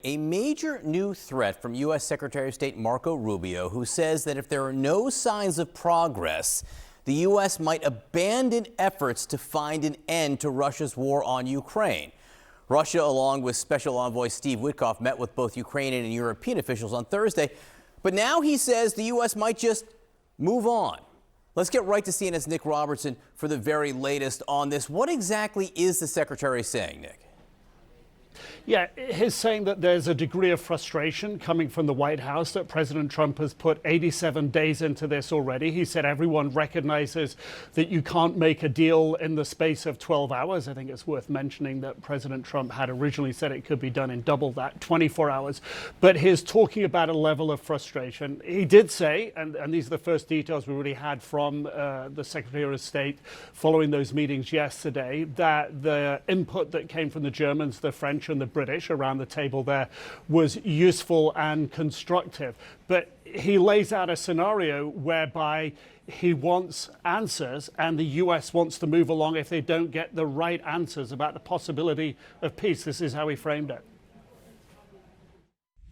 A major new threat from U.S. Secretary of State Marco Rubio, who says that if there are no signs of progress, the U.S. might abandon efforts to find an end to Russia's war on Ukraine. Russia, along with Special Envoy Steve Witkoff, met with both Ukrainian and European officials on Thursday. But now he says the U.S. might just move on. Let's get right to CNN's Nick Robertson for the very latest on this. What exactly is the secretary saying, Nick? Yeah, he's saying that there's a degree of frustration coming from the White House that President Trump has put 87 days into this already. He said everyone recognizes that you can't make a deal in the space of 12 hours. I think it's worth mentioning that President Trump had originally said it could be done in double that, 24 hours. But he's talking about a level of frustration. He did say, and these are the first details we really had from the Secretary of State following those meetings yesterday, that the input that came from the Germans, the French, and the British around the table there was useful and constructive. But he lays out a scenario whereby he wants answers and the US wants to move along if they don't get the right answers about the possibility of peace. This is how he framed it.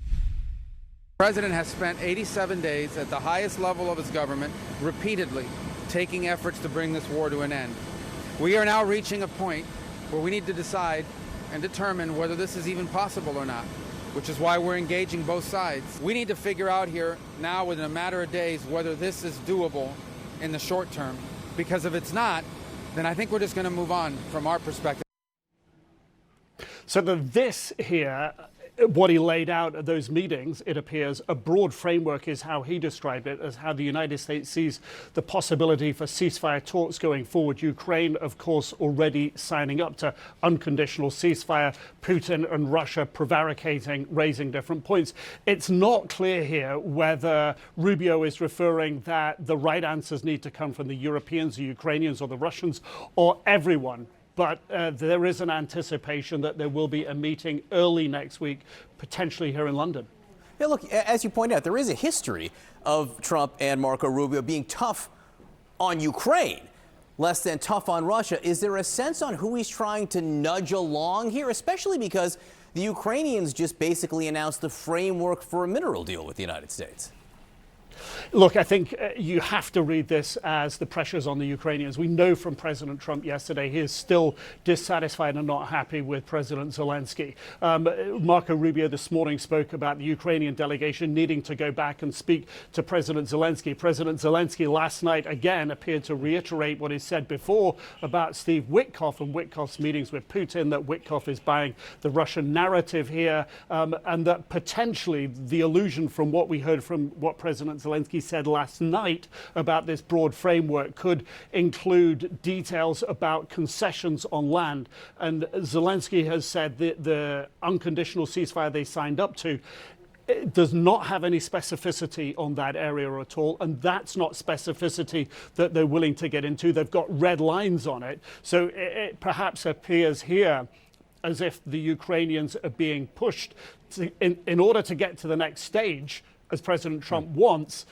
The president has spent 87 days at the highest level of his government repeatedly taking efforts to bring this war to an end. We are now reaching a point where we need to decide and determine whether this is even possible or not, which is why we're engaging both sides. We need to figure out here now within a matter of days whether this is doable in the short term, because if it's not, then I think we're just going to move on from our perspective. So this here, what he laid out at those meetings, it appears a broad framework is how he described it, as how the United States sees the possibility for ceasefire talks going forward. Ukraine, of course, already signing up to unconditional ceasefire, Putin and Russia prevaricating, raising different points. It's not clear here whether Rubio is referring that the right answers need to come from the Europeans, the Ukrainians, or the Russians, or everyone. But there is an anticipation that there will be a meeting early next week, potentially here in London. Yeah, look, as you point out, there is a history of Trump and Marco Rubio being tough on Ukraine, less than tough on Russia. Is there a sense on who he's trying to nudge along here, especially because the Ukrainians just basically announced the framework for a mineral deal with the United States? Look, I think you have to read this as the pressures on the Ukrainians. We know from President Trump yesterday he is still dissatisfied and not happy with President Zelensky. Marco Rubio this morning spoke about the Ukrainian delegation needing to go back and speak to President Zelensky. President Zelensky last night again appeared to reiterate what he said before about Steve Witkoff and Witkoff's meetings with Putin, that Witkoff is buying the Russian narrative here, and that potentially the illusion from what we heard from what President Zelensky said last night about this broad framework could include details about concessions on land. And Zelensky has said that the unconditional ceasefire they signed up to does not have any specificity on that area at all, and that's not specificity that they're willing to get into. They've got red lines on it. So it perhaps appears here as if the Ukrainians are being pushed in order to get to the next stage, as President Trump wants,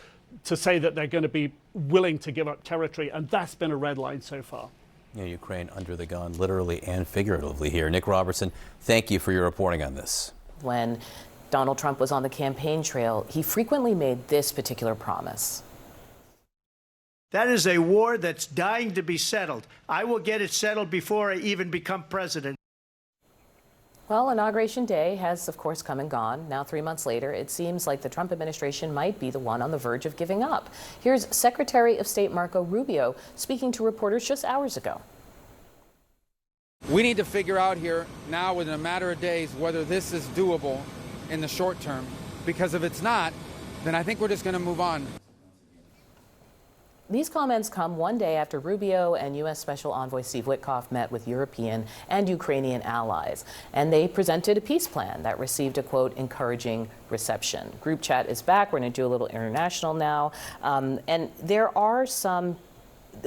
to say that they're going to be willing to give up territory. And that's been a red line so far. Yeah, Ukraine under the gun, literally and figuratively here. Nick Robertson, thank you for your reporting on this. When Donald Trump was on the campaign trail, he frequently made this particular promise. That is a war that's dying to be settled. I will get it settled before I even become president. Well, Inauguration Day has, of course, come and gone. Now, 3 months later, it seems like the Trump administration might be the one on the verge of giving up. Here's Secretary of State Marco Rubio speaking to reporters just hours ago. We need to figure out here now within a matter of days whether this is doable in the short term, because if it's not, then I think we're just going to move on. These comments come one day after Rubio and U.S. Special Envoy Steve Witkoff met with European and Ukrainian allies, and they presented a peace plan that received a, quote, encouraging reception. Group chat is back. We're going to do a little international now. And there are some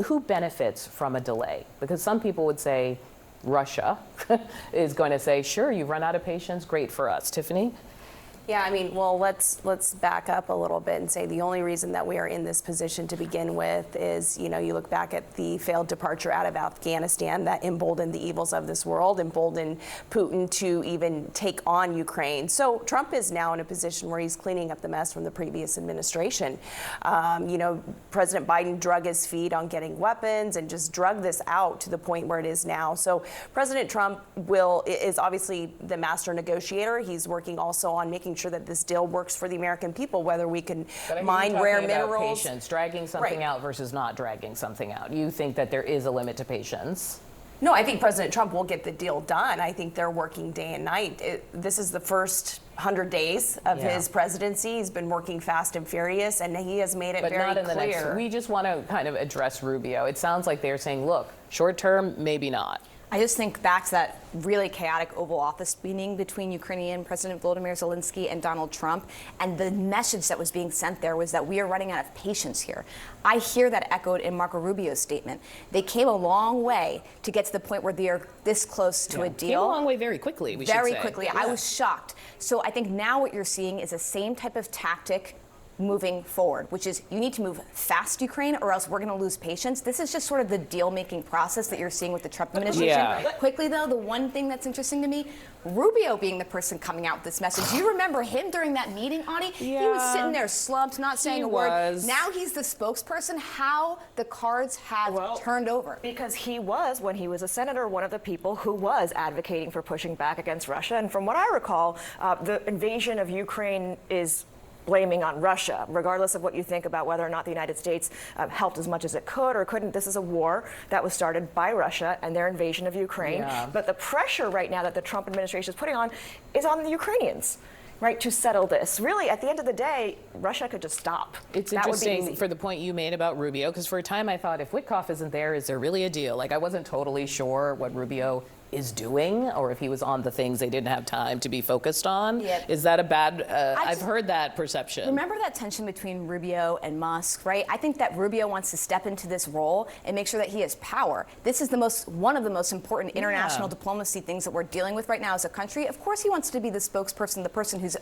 who benefits from a delay, because some people would say Russia is going to say, sure, you've run out of patience. Great for us. Tiffany? Yeah, I mean, well, let's back up a little bit and say the only reason that we are in this position to begin with is, you know, you look back at the failed departure out of Afghanistan that emboldened the evils of this world, emboldened Putin to even take on Ukraine. So Trump is now in a position where he's cleaning up the mess from the previous administration. You know, President Biden drug his feet on getting weapons and just drug this out to the point where it is now. So President Trump is obviously the master negotiator. He's working also on making sure that this deal works for the American people, whether we can mine rare minerals. Patience, dragging something out versus not dragging something out. You think that there is a limit to patience? No, I think President Trump will get the deal done. I think they're working day and night. This is the first 100 days of his presidency. He's been working fast and furious, and he has made it very not in clear. the next. We just want to kind of address Rubio. It sounds like they're saying, look, short term, maybe not. I just think back to that really chaotic Oval Office meeting between Ukrainian President Volodymyr Zelensky and Donald Trump, and the message that was being sent there was that we are running out of patience here. I hear that echoed in Marco Rubio's statement. They came a long way to get to the point where they are this close to a deal. Came a long way very quickly, we should say. Very quickly. I was shocked. So I think now what you're seeing is the same type of tactic moving forward, which is you need to move fast, Ukraine, or else we're going to lose patience. This is just sort of the deal-making process that you're seeing with the Trump administration. Yeah. Quickly, though, the one thing that's interesting to me, Rubio being the person coming out with this message. Do you remember him during that meeting, Audie? Yeah. He was sitting there slumped, not saying a word. was. Now he's the spokesperson. How the cards have turned over. Because he was, when he was a senator, one of the people who was advocating for pushing back against Russia. And from what I recall, the invasion of Ukraine is blaming on Russia, regardless of what you think about whether or not the United States helped as much as it could or couldn't. This is a war that was started by Russia and their invasion of Ukraine. Yeah. But the pressure right now that the Trump administration is putting on is on the Ukrainians, right, to settle this. Really, at the end of the day, Russia could just stop. It's That would be interesting easy. for the point you made about Rubio, because for a time I thought if Witkoff isn't there, is there really a deal? Like, I wasn't totally sure what Rubio is doing, or if he was on the things they didn't have time to be focused on. Yep. Is that a bad, I've just- heard that perception. Remember that tension between Rubio and Musk, right? I think that Rubio wants to step into this role and make sure that he has power. This is one of the most important international diplomacy things that we're dealing with right now as a country. Of course, he wants to be the spokesperson, the person who's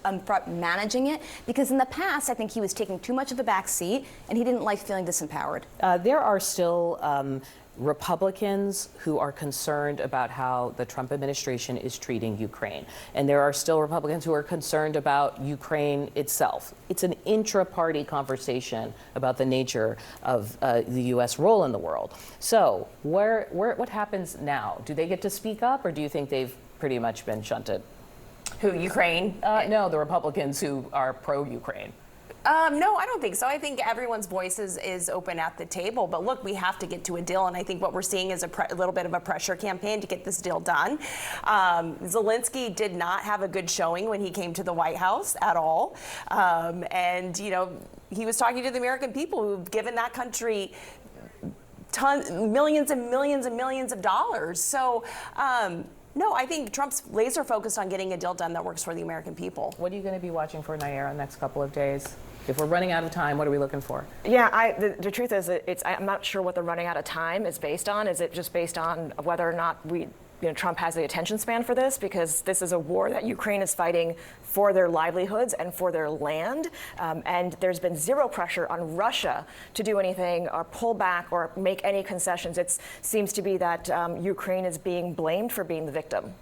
managing it, because in the past, I think he was taking too much of a back seat, and he didn't like feeling disempowered. There are still Republicans who are concerned about how the Trump administration is treating Ukraine. And there are still Republicans who are concerned about Ukraine itself. It's an intra-party conversation about the nature of the U.S. role in the world. So what happens now? Do they get to speak up, or do you think they've pretty much been shunted? Who, Ukraine? No, the Republicans who are pro-Ukraine. No, I don't think so. I think everyone's voice is open at the table. But look, we have to get to a deal. And I think what we're seeing is a little bit of a pressure campaign to get this deal done. Zelensky did not have a good showing when he came to the White House at all. And, you know, he was talking to the American people who've given that country millions and millions and millions of dollars. So, no, I think Trump's laser focused on getting a deal done that works for the American people. What are you going to be watching for, Nayara, in the next couple of days? If we're running out of time, what are we looking for? Yeah, the truth is, I'm not sure what the running out of time is based on. Is it just based on whether or not Trump has the attention span for this? Because this is a war that Ukraine is fighting for their livelihoods and for their land. And there's been zero pressure on Russia to do anything or pull back or make any concessions. It seems to be that Ukraine is being blamed for being the victim.